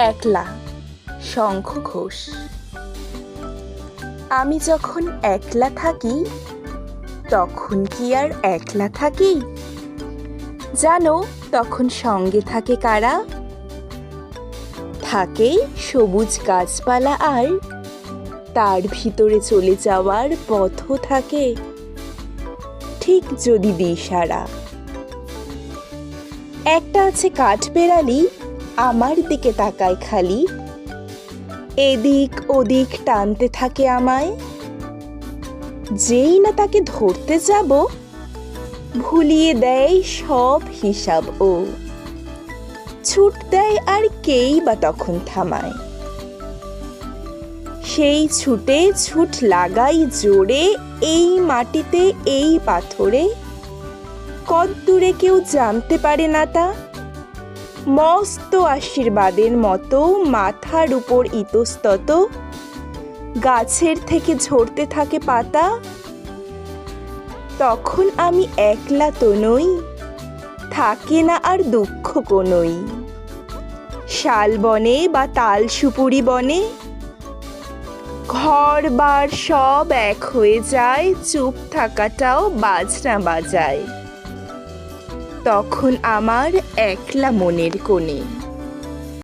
একলা, শঙ্খ ঘোষ। আমি যখন একলা থাকি তখন কি আর একলা থাকি? জানো তখন সঙ্গে থাকে কারা? থাকে সবুজ গাছপালা, আর তার ভিতরে চলে যাওয়ার পথও থাকে, ঠিক যদি দিশারা। একটা আছে কাঠবেড়ালি, আমার দিকে তাকায় খালি, এদিক ওদিক টানতে থাকে আমায়। যেই না তাকে ধরতে যাব, ভুলিয়ে দেয় সব হিসাব ও। ছুট দেয় আর কেই বা তখন থামায়। সেই ছুটে ছুট লাগাই জোরে, এই মাটিতে এই পাথরে। কদ্দূরে কেউ জানতে পারে না তা, মস্ত আশীর্বাদের মতো মাথার উপর ইতস্তত গাছের থেকে ঝরতে থাকে পাতা। তখন আমি একলা তো নই, থাকে না আর দুঃখ কোনোই। শাল বনে বা তাল সুপুরি বনে ঘর বার সব এক হয়ে যায়, চুপ থাকাটাও বাজনা বাজায়। তখন আমার একলা মনের কোণে।